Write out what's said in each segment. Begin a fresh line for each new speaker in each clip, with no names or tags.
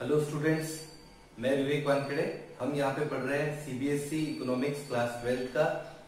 Hello students, मैं विवेक वानखेड़े। हम यहाँ पे पढ़ रहे हैं सीबीएसई इकोनॉमिक्स क्लास 12 का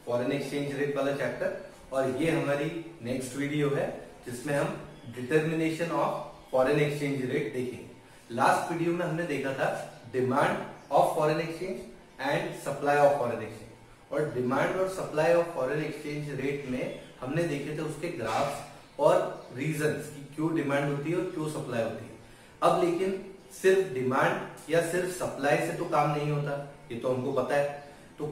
फॉरेन एक्सचेंज रेट वाला चैप्टर, और ये हमारी नेक्स्ट वीडियो है जिसमें हम determination of foreign exchange rate देखेंगे। लास्ट वीडियो में हमने देखा था demand of foreign exchange and supply of foreign exchange, और डिमांड और supply of foreign exchange rate में हमने देखे थे उसके ग्राफ्स और रीजंस कि क्यों डिमांड होती है और क्यों सप्लाई होती है। अब लेकिन सिर्फ डिमांड या सिर्फ सप्लाई से तो काम नहीं होता, ये तो हमको पता है। तो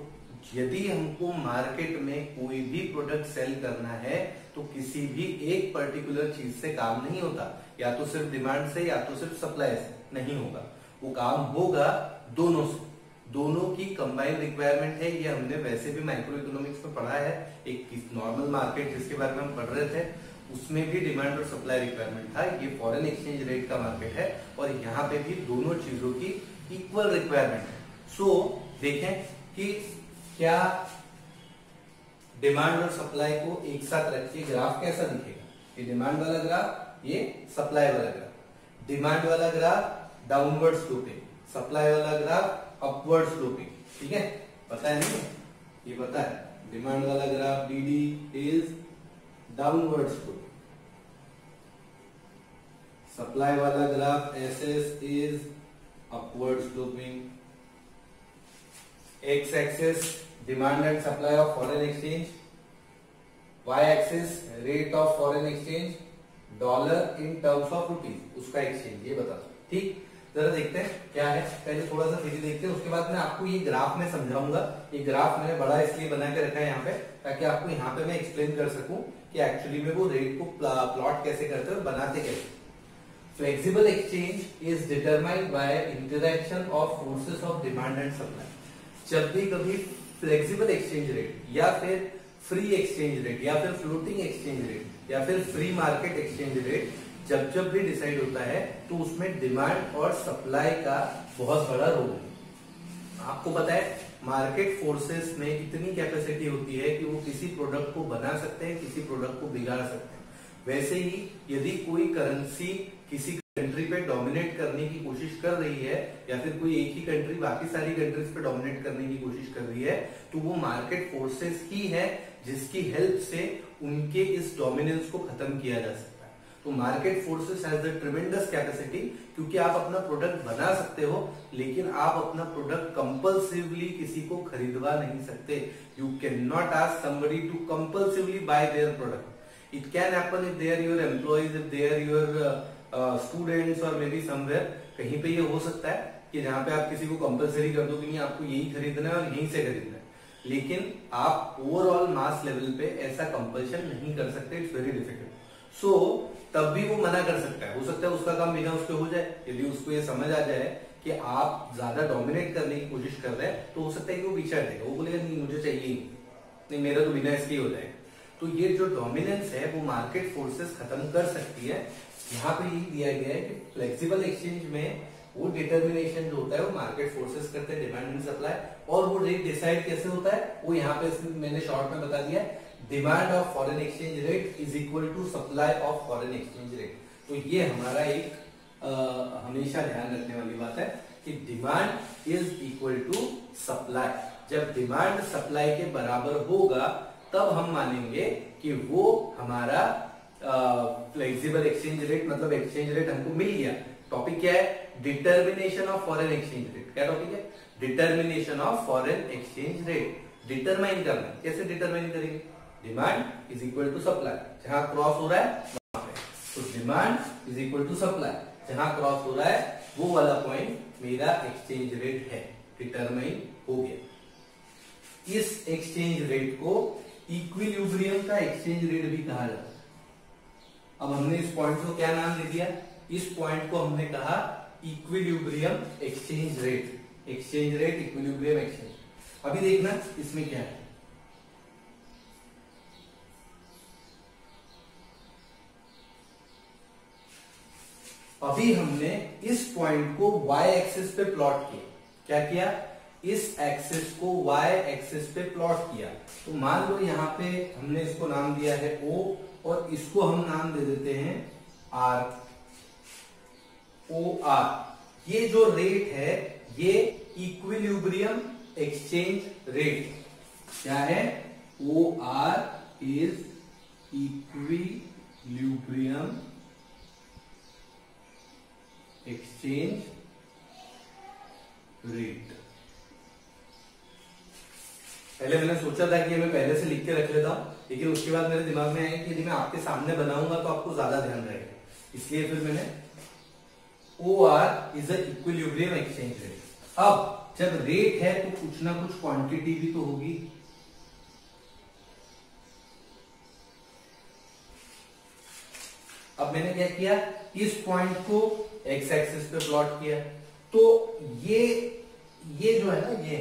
यदि हमको मार्केट में कोई भी प्रोडक्ट सेल करना है तो किसी भी एक पर्टिकुलर चीज से काम नहीं होता, या तो सिर्फ डिमांड से या तो सिर्फ सप्लाई से नहीं होगा। वो काम होगा दोनों से, दोनों की कंबाइंड रिक्वायरमेंट है। ये हमने वैसे भी माइक्रो इकोनॉमिक्स में पढ़ा है। एक नॉर्मल मार्केट जिसके बारे में हम पढ़ रहे थे उसमें भी डिमांड और सप्लाई रिक्वायरमेंट था। ये फॉरेन एक्सचेंज रेट का मार्केट है और यहाँ पे भी दोनों चीजों की इक्वल रिक्वायरमेंट है। सो देखें कि क्या डिमांड और सप्लाई को एक साथ रख के ग्राफ कैसा दिखेगा। ये डिमांड वाला ग्राफ, ये सप्लाई वाला ग्राफ। डिमांड वाला ग्राफ डाउनवर्ड स्लोपिंग, सप्लाई वाला ग्राफ अपवर्ड स्लोपिंग। ठीक है, पता है नहीं? ये पता है। डिमांड वाला graph D is downward sloping, supply वाला graph SS is upward sloping. X axis demand and supply of foreign exchange, Y axis rate of foreign exchange, dollar in terms of rupees, उसका exchange, ये बता दो। ठीक, जरा देखते हैं क्या है। पहले थोड़ा सा थ्योरी देखते हैं, उसके बाद मैं आपको ये ग्राफ में समझाऊंगा। ये ग्राफ मैंने बड़ा इसलिए बना के रखा है यहाँ पे, ताकि आपको यहाँ पे मैं एक्सप्लेन कर सकूं कि एक्चुअली में वो रेट को प्लॉट कैसे करते हैं और बनाते कैसे। Flexible exchange is determined by interaction of forces of demand and supply. जब भी कभी फ्लेक्सिबल एक्सचेंज रेट या फिर फ्री एक्सचेंज रेट या फिर फ्लोटिंग एक्सचेंज रेट या फिर फ्री मार्केट एक्सचेंज रेट जब भी डिसाइड होता है तो उसमें डिमांड और सप्लाई का बहुत बड़ा रोल है। आपको पता है मार्केट फोर्सेस में इतनी कैपेसिटी होती है कि वो किसी प्रोडक्ट को बना सकते हैं, किसी प्रोडक्ट को बिगाड़ सकते हैं। वैसे ही यदि कोई करेंसी किसी कंट्री पे डोमिनेट करने की कोशिश कर रही है या फिर कोई एक ही कंट्री बाकी सारी कंट्रीज पे डोमिनेट करने की कोशिश कर रही है, तो वो मार्केट फोर्सेस ही है जिसकी हेल्प से उनके इस डोमिनेंस को खत्म किया जा सकता है। तो market forces has the ट्रेमेंडस capacity, क्योंकि आप अपना प्रोडक्ट बना सकते हो लेकिन आप अपना प्रोडक्ट कंपल्सिवली किसी को खरीदवा नहीं सकते। You can not ask somebody to compulsively buy their product. It can happen if they are your employees, if they are your students और मे बी समवेयर। कहीं पे ये हो सकता है कि जहां पे आप किसी को कंपल्सरी कर दो कि नहीं आपको यही खरीदना है और यहीं से खरीदना है, लेकिन आप ओवरऑल मास लेवल पे ऐसा कंपल्शन नहीं कर सकते। It's very difficult. सो तब भी वो मना कर सकता है। हो सकता है उसका काम बिना उसके हो जाए। यदि उसको ये समझ आ जाए कि आप ज्यादा डोमिनेट करने की कोशिश कर रहे हैं तो हो सकता है कि वो पीछे हटेगा, वो बोलेगा नहीं मुझे चाहिए ही नहीं, मेरा तो बिना इसके हो जाएगा। तो ये जो डोमिनेंस है वो मार्केट फोर्सेस खत्म कर सकती है। यहाँ पे ये दिया गया है कि फ्लेक्सिबल एक्सचेंज में वो डिटर्मिनेशन जो होता है वो मार्केट फोर्सेस करते हैं, डिमांड एंड सप्लाई। और वो रेट डिसाइड कैसे होता है वो यहाँ पे मैंने शॉर्ट में बता दिया। Demand of foreign exchange rate is equal to supply of foreign exchange rate. तो ये हमारा एक हमेशा ध्यान रखने वाली बात है कि demand is equal to supply. जब डिमांड सप्लाई के बराबर होगा तब हम मानेंगे कि वो हमारा फ्लेक्सिबल एक्सचेंज रेट, मतलब एक्सचेंज रेट हमको मिल गया। टॉपिक क्या है? Determination of foreign exchange rate. क्या टॉपिक है? Determination of foreign exchange rate. Determine करना, कैसे डिटरमाइन करेंगे? Demand is equal to supply, जहां क्रॉस हो रहा है वहां पे। तो demand is equal to supply, जहां क्रॉस हो रहा है वो वाला पॉइंट मेरा एक्सचेंज रेट है। डिटरमाइन हो गया। इस एक्सचेंज रेट को इक्विलिब्रियम का एक्सचेंज रेट भी कहा जाता है। अब हमने इस पॉइंट को क्या नाम दे दिया? इस पॉइंट को हमने कहा equilibrium exchange rate. Exchange rate, equilibrium exchange. अभी देखना इसमें क्या है। अभी हमने इस पॉइंट को y एक्सिस पे प्लॉट किया। क्या किया? इस एक्सिस को y एक्सिस पे प्लॉट किया। तो मान लो यहाँ पे हमने इसको नाम दिया है O और इसको हम नाम दे देते हैं R, OR। ये जो रेट है ये इक्विलिब्रियम एक्सचेंज रेट क्या है? OR is equilibrium exchange rate. पहले मैंने सोचा था कि मैं पहले से लिख के रख लेता हूं, लेकिन उसके बाद मेरे दिमाग में आया कि यदि मैं आपके सामने बनाऊंगा तो आपको ज्यादा ध्यान रहेगा, इसलिए फिर मैंने OR is a equilibrium exchange rate. अब जब रेट है तो कुछ ना कुछ क्वांटिटी भी तो होगी। अब मैंने क्या किया, इस पॉइंट को एक्स एक्सिस पे प्लॉट किया, तो ये जो है ना, ये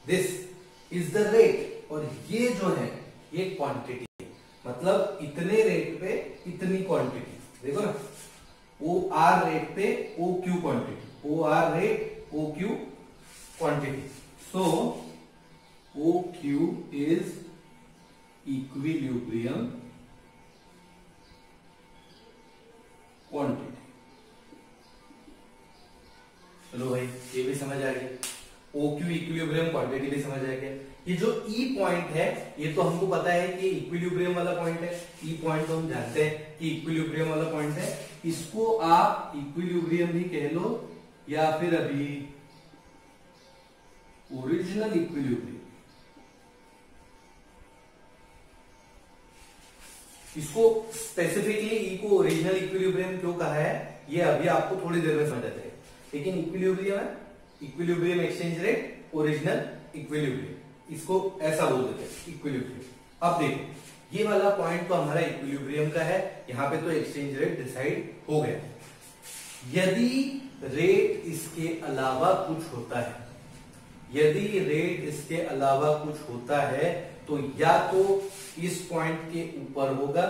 दिस इज द रेट, और ये जो है ये क्वांटिटी है, मतलब इतने रेट पे इतनी क्वांटिटी। देखो ना, OR रेट पे OQ quantity, OR rate OQ quantity, so OQ is equilibrium quantity. चलो भाई ये भी समझ आ गया, OQ इक्विलिब्रियम क्वांटिटी भी समझ आ गया। ये जो E पॉइंट है ये तो हमको पता है कि इक्विलिब्रियम वाला पॉइंट है, E पॉइंट तो हम जानते हैं कि इक्विलिब्रियम वाला पॉइंट है। इसको आप इक्विलिब्रियम भी कह लो या फिर अभी ओरिजिनल इक्विलिब्रियम। इसको स्पेसिफिकली E को ओरिजिनल इक्विलिब्रियम क्यों कहा है ये अभी आपको थोड़ी देर में समझ आते हैं, लेकिन इक्विलिब्रियम है, equilibrium exchange rate, original equilibrium, इसको ऐसा बोल देते हैं इक्विलिब्रियम। अब देखो ये वाला पॉइंट तो हमारा इक्विलिब्रियम का है, यहां पे तो एक्सचेंज रेट डिसाइड हो गया। यदि रेट इसके अलावा कुछ होता है, यदि रेट इसके अलावा कुछ होता है तो या तो इस पॉइंट के ऊपर होगा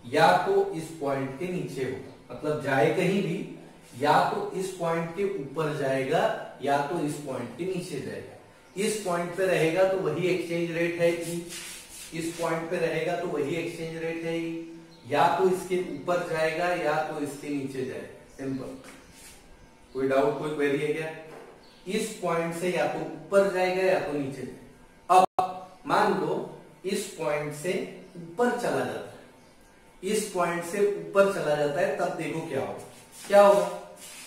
या तो इस पॉइंट के नीचे होगा, मतलब जाए कहीं भी या तो इस पॉइंट के ऊपर जाएगा या तो इस पॉइंट के नीचे जाएगा। इस पॉइंट पे रहेगा तो वही एक्सचेंज रेट है E, इस पॉइंट पे रहेगा तो वही एक्सचेंज रेट है E, या तो इसके ऊपर जाएगा या तो इसके नीचे जाएगा। सिंपल, कोई डाउट कोई क्वेरी है क्या? इस पॉइंट से या तो ऊपर जाएगा या तो नीचे जाएगा। अब मान लो इस पॉइंट से ऊपर चला जाता है, इस पॉइंट से ऊपर चला जाता है, तब देखो क्या होगा। क्या होगा?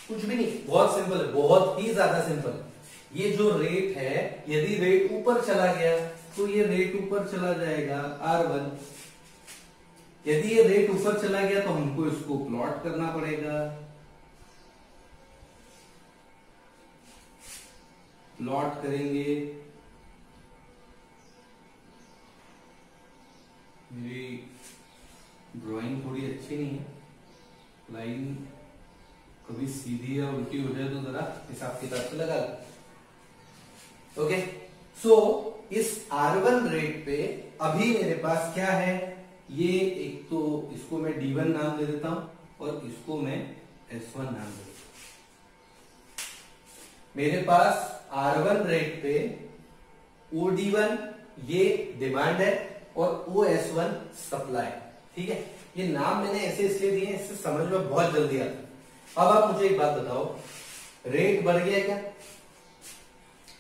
कुछ भी नहीं, बहुत सिंपल है, बहुत ही ज्यादा सिंपल है। ये जो रेट है यदि रेट ऊपर चला गया तो ये रेट ऊपर चला जाएगा R1। यदि ये रेट ऊपर चला गया तो हमको इसको प्लॉट करना पड़ेगा, प्लॉट करेंगे। मेरी ड्राइंग थोड़ी अच्छी नहीं है, लाइन कभी सीधी या उल्टी हो जाए तो जरा हिसाब किताब से लगा लो। ओके, सो इस R1 रेट पे अभी मेरे पास क्या है, ये एक तो इसको मैं D1 नाम दे देता हूं और इसको मैं S1 नाम दे देता हूं। मेरे पास R1 रेट पे OD1 ये डिमांड है और OS1 सप्लाई। ठीक है, ये नाम मैंने ऐसे इसलिए दिए, इससे समझ में बहुत जल्दी आता है। अब आप मुझे एक बात बताओ, रेट बढ़ गया क्या?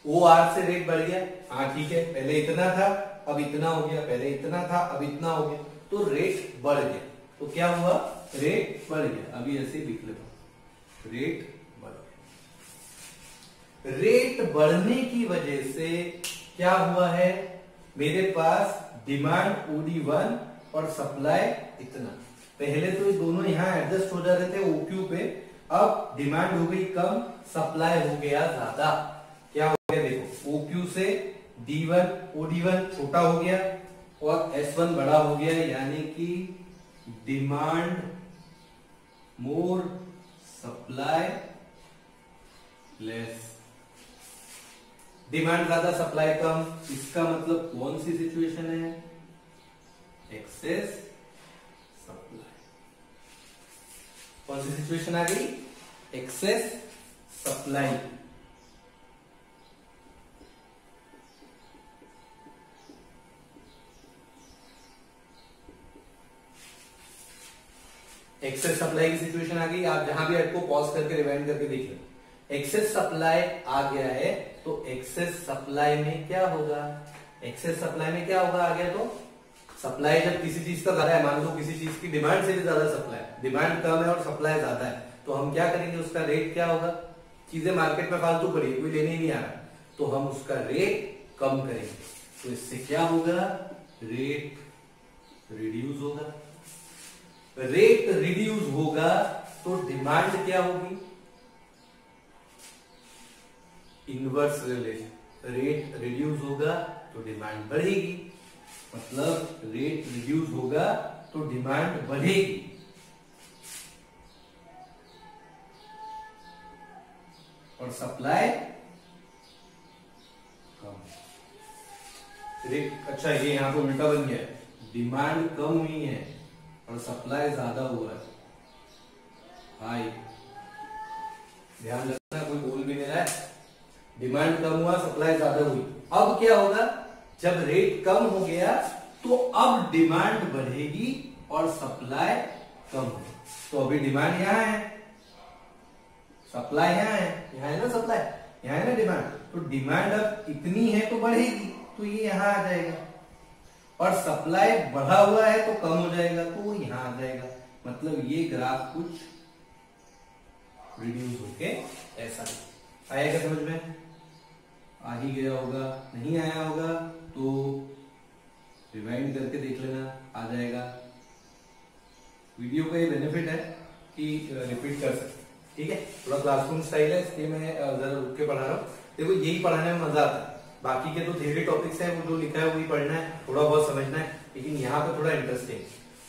OR से रेट बढ़ गया? हाँ ठीक है, पहले इतना था अब इतना हो गया, पहले इतना था अब इतना हो गया, तो रेट बढ़ गया। तो क्या हुआ? रेट बढ़ गया। अभी ऐसे लिख लेता हूं, रेट बढ़ गया। रेट बढ़ने की वजह से क्या हुआ है, मेरे पास डिमांड OD1 और सप्लाई इतना। पहले तो ये दोनों यहां एडजस्ट हो जा रहे थे OQ पे, अब डिमांड हो गई कम, सप्लाई हो गया ज्यादा। क्या हो गया देखो, OQ से D1 OD1 छोटा हो गया और S1 बड़ा हो गया, यानी कि demand more supply less. Demand ज्यादा सप्लाई कम, इसका मतलब कौन सी सिचुएशन है? Excess supply. कौन सी सिचुएशन आ गई? Excess supply. एक्सेस सप्लाई की सिचुएशन आ गई। आप जहां भी हेड को पॉज करके रिवाइंड करके देख लो। एक्सेस सप्लाई आ गया है तो एक्सेस सप्लाई में क्या होगा, एक्सेस सप्लाई में क्या होगा आ गया तो सप्लाई जब किसी चीज का ज्यादा है, मान लो किसी चीज की डिमांड से भी ज्यादा सप्लाई, डिमांड कम है और सप्लाई ज्यादा है, तो हम क्या करेंगे, उसका रेट क्या होगा, चीजें मार्केट में फालतू पड़ी कोई लेने ही नहीं आ रहा, तो हम उसका रेट कम करेंगे। तो इससे क्या होगा, रेट रिड्यूस होगा। रेट रिड्यूस होगा तो डिमांड क्या होगी, इनवर्स रिलेशन, रेट रिड्यूस होगा तो डिमांड बढ़ेगी, मतलब रेट रिड्यूस होगा तो डिमांड बढ़ेगी। और सप्लाई कम, रेट अच्छा ये यहां पे उल्टा बन गया है, डिमांड कम हुई है और सप्लाई ज्यादा हुआ है, हाई। ध्यान रखना कोई बोल भी नहीं रहा है, डिमांड कम हुआ सप्लाई ज्यादा हुई। अब क्या होगा, जब रेट कम हो गया तो अब डिमांड बढ़ेगी और सप्लाई कम होगी। तो अभी डिमांड यहां है, सप्लाई यहां है ना सप्लाई, यहां है ना डिमांड, तो डिमांड अब इतनी है तो बढ़ेगी, तो ये यहां आ जाएगा, और सप्लाई बढ़ा हुआ है तो कम हो जाएगा तो वो यहां आ जाएगा। मतलब ये ग्राफ कुछ रिड्यूस होके ऐसा आया, क्या समझ में आ ही गया होगा, नहीं आया होगा तो रिवाइंड करके देख लेना, आ जाएगा। वीडियो का ये बेनिफिट है कि रिपीट कर सकते, ठीक है। थोड़ा क्लासरूम स्टाइल है इसलिए मैं जरा रुक के पढ़ा रहा हूँ। देखो यही पढ़ाने में मजा आता है, बाकी के तो थियरी टॉपिक्स है वो जो लिखा है वही पढ़ना है, थोड़ा बहुत समझना है, लेकिन यहाँ पे थोड़ा इंटरेस्टिंग।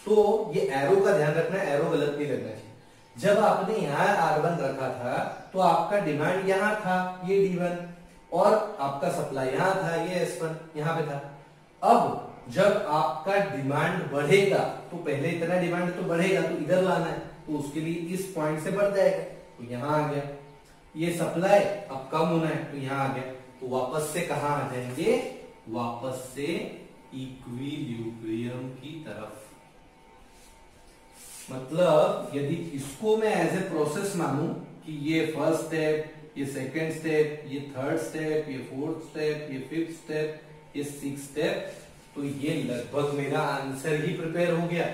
तो ये एरो का ध्यान रखना, एरो गलत नहीं लगना चाहिए। जब आपने यहाँ R1 रखा था तो आपका डिमांड यहाँ था, ये D1, और आपका सप्लाई यहाँ था, ये S1 यहाँ पे था। अब जब आपका डिमांड बढ़ेगा तो पहले इतना डिमांड तो बढ़ेगा तो इधर लाना है, तो उसके लिए इस पॉइंट से बढ़ जाएगा, तो यहाँ आ गया। ये सप्लाई अब कम होना है तो यहाँ आ गया, तो वापस से कहाँ आ जाएंगे, वापस से इक्विलिब्रियम की तरफ। मतलब यदि इसको मैं एज ए प्रोसेस मानूं कि ये फर्स्ट स्टेप, ये सेकेंड स्टेप, ये थर्ड स्टेप, ये फोर्थ स्टेप, ये फिफ्थ स्टेप, ये सिक्स्थ स्टेप, तो ये लगभग मेरा आंसर ही प्रिपेयर हो गया,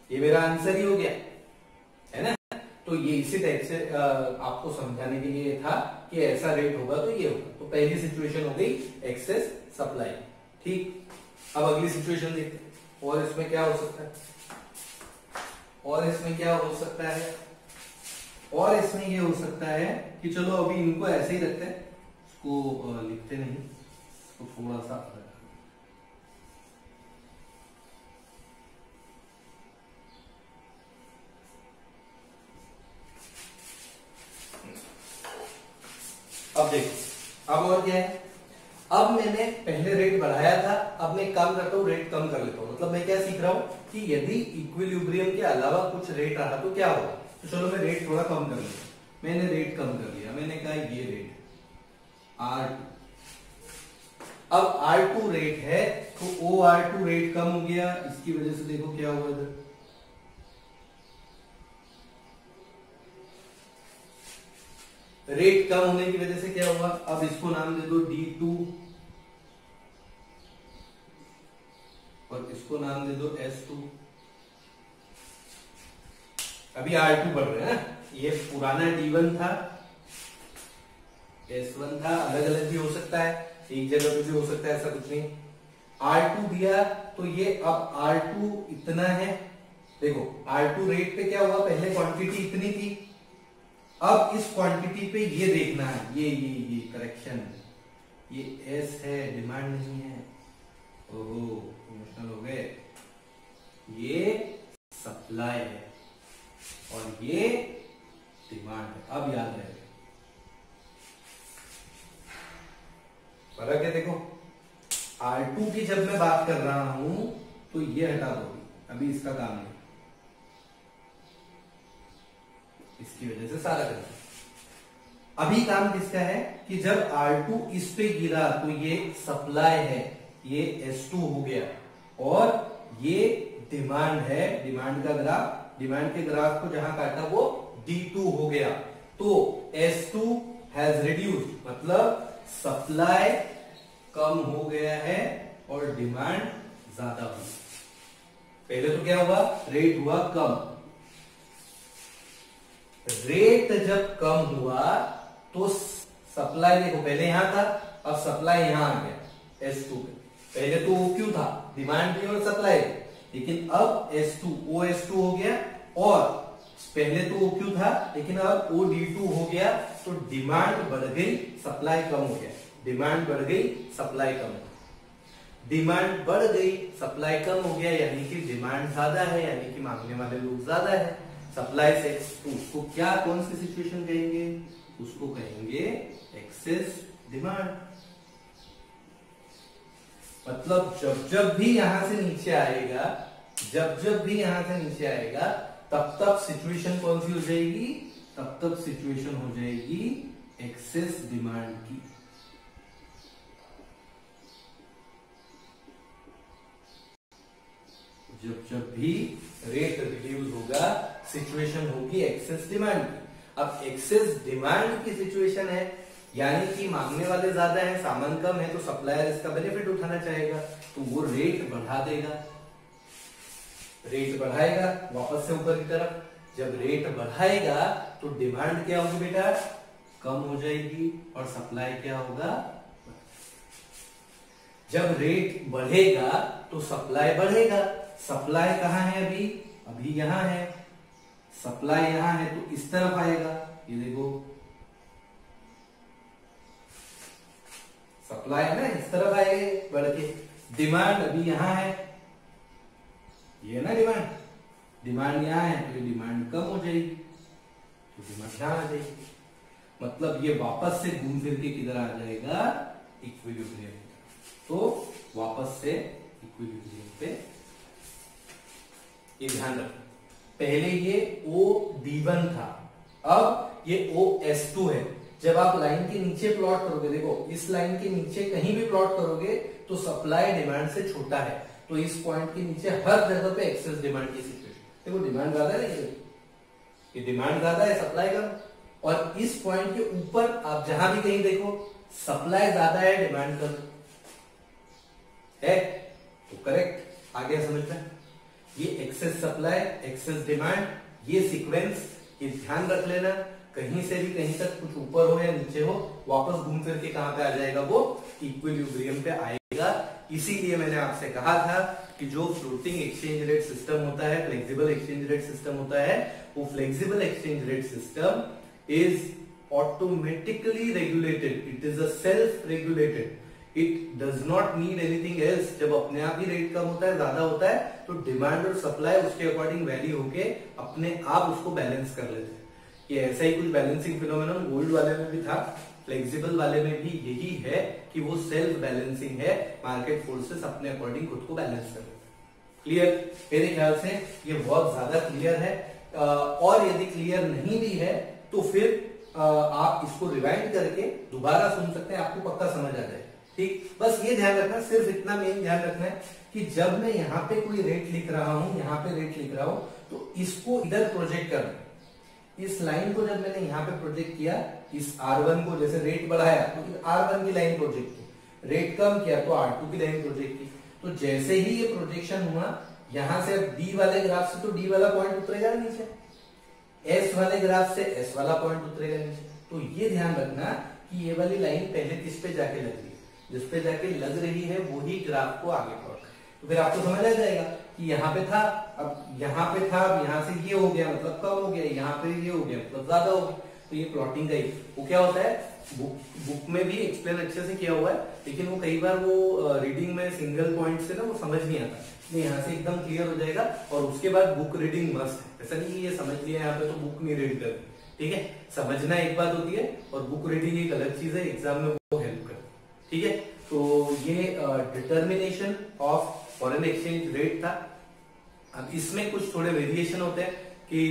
ये मेरा आंसर ही हो गया, है ना। तो ये इसी टाइप से आपको समझाने के लिए था कि ऐसा रेट होगा तो ये होगा। तो पहली सिचुएशन हो गई एक्सेस सप्लाई, ठीक। अब अगली सिचुएशन देखते हैं, और इसमें क्या हो सकता है, और इसमें क्या हो सकता है, और इसमें ये हो सकता है कि चलो अभी इनको ऐसे ही रखते हैं, इसको लिखते नहीं, इसको थोड़ा सा अब देखो, अब और क्या है, अब मैंने पहले रेट बढ़ाया था, अब मैं काम करता हूँ रेट कम कर लेता हूँ। मतलब मैं क्या सीख रहा हूँ कि यदि इक्विलिब्रियम के अलावा कुछ रेट रहा तो क्या होगा, तो चलो मैं रेट थोड़ा कम कर लेता हूँ। मैंने रेट कम कर लिया, मैंने कहा ये रेट R2, अब R2 रेट है तो OR2 रेट कम हो गया, इसकी वजह से देखो क्या हुआ इधर, रेट कम होने की वजह से क्या हुआ, अब इसको नाम दे दो D2 और इसको नाम दे दो S2। अभी R2 बढ़ रहे हैं ना, ये पुराना D1 था, S1 था, अलग अलग भी हो सकता है, एक जगह पे भी हो सकता है, ऐसा कुछ नहीं। R2 दिया तो ये अब R2 इतना है, देखो R2 रेट पे क्या हुआ, पहले क्वांटिटी इतनी थी, अब इस क्वांटिटी पे ये देखना है, ये करेक्शन, ये S है, डिमांड नहीं है, ओहो इमोशनल हो गए, ये सप्लाई है और ये डिमांड है। अब याद रहेगा फर्क है, देखो R2 की जब मैं बात कर रहा हूं तो ये हटा दो, अभी इसका काम नहीं, इसकी वजह से सारा करना। अभी काम किसका है कि जब R2 इस पे गिरा तो ये सप्लाई है, ये S2 हो गया, और ये डिमांड है, डिमांड का ग्राफ डिमांड के ग्राफ को जहां काटा वो D2 हो गया, तो S2 हैज रिड्यूस्ड, मतलब सप्लाई कम हो गया है और डिमांड ज्यादा हुई। पहले तो क्या हुआ, रेट हुआ कम, रेट जब कम हुआ तो सप्लाई, देखो पहले यहां था, अब सप्लाई यहां आ गया S2 पे। पहले तो OQ था, डिमांड भी और सप्लाई, लेकिन अब S2 OS2 हो गया, और पहले तो OQ था लेकिन अब OD2 हो गया, तो डिमांड बढ़ गई, सप्लाई कम हो गया। डिमांड बढ़ गई, सप्लाई कम हो गया, डिमांड बढ़ गई, सप्लाई कम हो गया, यानी कि डिमांड ज्यादा है, यानी कि मांगने वाले लोग ज्यादा है सप्लाई से। तो उसको क्या, कौन सी सिचुएशन कहेंगे, उसको कहेंगे एक्सेस डिमांड। मतलब जब भी यहां से नीचे आएगा, जब भी यहां से नीचे आएगा, तब सिचुएशन कौन सी हो जाएगी, तब सिचुएशन हो जाएगी एक्सेस डिमांड की। जब भी रेट रिड्यूस होगा, सिचुएशन होगी एक्सेस डिमांड की। अब एक्सेस डिमांड की सिचुएशन है, यानी कि मांगने वाले ज्यादा हैं, सामान कम है, तो सप्लायर इसका बेनिफिट उठाना चाहेगा, तो वो रेट बढ़ा देगा, रेट बढ़ाएगा वापस से ऊपर की तरफ। जब रेट बढ़ाएगा तो डिमांड क्या होगी बेटा, कम हो जाएगी, और सप्लाई क्या होगा, जब रेट बढ़ेगा तो सप्लाई बढ़ेगा। सप्लाई कहां है, अभी यहां है, सप्लाई यहां है, तो इस तरफ आएगा, ये देखो सप्लाई है ना, इस तरफ आएगा बढ़ के। डिमांड अभी यहां है, ये ना डिमांड यहां है, तो ये डिमांड कम हो जाएगी, तो डिमांड यहां आ जाएगी। मतलब ये वापस से घूम फिर के किधर आ जाएगा, इक्विलिब्रियम। तो वापस से इक्विलिब्रियम पे, ये ध्यान रखना, पहले ये OD1 था, अब ये OS2 है। जब आप लाइन के नीचे प्लॉट करोगे, देखो इस लाइन के नीचे कहीं भी प्लॉट करोगे तो सप्लाई डिमांड से छोटा है, तो इस पॉइंट के नीचे हर जगह पे एक्सेस डिमांड की सिचुएशन। देखो डिमांड ज्यादा है, ये डिमांड ज्यादा है, सप्लाई कम, और इस पॉइंट के ऊपर आप जहां भी कहीं देखो सप्लाई ज्यादा है, डिमांड कम है, तो करेक्ट। आगे समझना, ये एक्सेस सप्लाई, एक्सेस डिमांड, ये सीक्वेंस, ये ध्यान रख लेना। कहीं से भी कहीं तक कुछ ऊपर हो या नीचे हो, वापस घूम फिर के कहां पे आ जाएगा, वो इक्विलिब्रियम पे आएगा। इसीलिए मैंने आपसे कहा था कि जो फ्लोटिंग एक्सचेंज रेट सिस्टम होता है, फ्लेक्सिबल एक्सचेंज रेट सिस्टम होता है, वो flexible exchange rate system is automatically regulated, it is a self regulated, it does not need anything else. जब अपने आप ही रेट कम होता है, ज्यादा होता है, तो डिमांड और सप्लाई उसके अकॉर्डिंग वैरी होके अपने आप उसको बैलेंस कर लेते हैं। ये ऐसा ही कुछ बैलेंसिंग फिनोमेनन गोल्ड वाले में भी था, फ्लेक्सिबल वाले में भी यही है कि वो सेल्फ बैलेंसिंग है, मार्केट फोर्सेस अपने अकॉर्डिंग खुद को बैलेंस कर लेते हैं। क्लियर? मेरे ख्याल से ये बहुत ज्यादा क्लियर है, और यदि क्लियर नहीं भी है तो फिर आप इसको रिवाइंड करके दोबारा सुन सकते हैं, आपको पक्का समझ आ जाएगा। ठीक, बस ये ध्यान रखना, सिर्फ इतना मेन ध्यान रखना है कि जब मैं यहाँ पे कोई रेट लिख रहा हूं, यहाँ पे रेट लिख रहा हूं, तो इसको इधर प्रोजेक्ट करना। इस लाइन को जब मैंने यहाँ पे प्रोजेक्ट किया, इस R1 को जैसे रेट बढ़ाया तो R1 की लाइन प्रोजेक्ट की, रेट कम किया तो R2 की लाइन प्रोजेक्ट की। तो जैसे ही ये प्रोजेक्शन हुआ, यहां से अब D वाले ग्राफ से तो D वाला पॉइंट उतरेगा नीचे, S वाले ग्राफ से S वाला पॉइंट उतरेगा नीचे। तो ये ध्यान रखना कि ये वाली लाइन पहले किस पे जाके लग रही है, जिस पे जाके लग रही है वही ग्राफ को आगे प्लॉट। तो फिर आपको समझ आ जाएगा कि यहाँ पे था, अब यहाँ पे था, अब यहाँ से ये हो गया मतलब कम हो गया, यहाँ पे ये हो गया मतलब ज्यादा हो गया। तो ये प्लॉटिंग का ही वो क्या होता है, बुक में भी एक्सप्लेन अच्छे से किया हुआ है, लेकिन वो कई बार वो रीडिंग में सिंगल पॉइंट से ना वो समझ नहीं आता, नहीं यहाँ से एकदम क्लियर हो जाएगा। और उसके बाद बुक रीडिंग मस्ट है, ऐसा नहीं ये समझ लिया यहाँ पे तो बुक नहीं रीड कर, ठीक है। समझना एक बात होती है और बुक रीडिंग एक अलग चीज है, एग्जाम में वो हेल्प कर, ठीक है। तो ये determination of foreign exchange rate था। अब इसमें कुछ थोड़े वेरिएशन होते हैं कि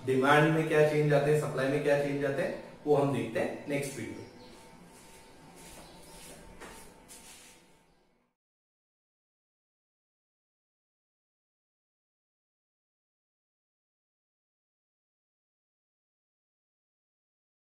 डिमांड में क्या चेंज आते हैं, सप्लाई में क्या चेंज आते हैं, वो हम देखते हैं नेक्स्ट वीडियो।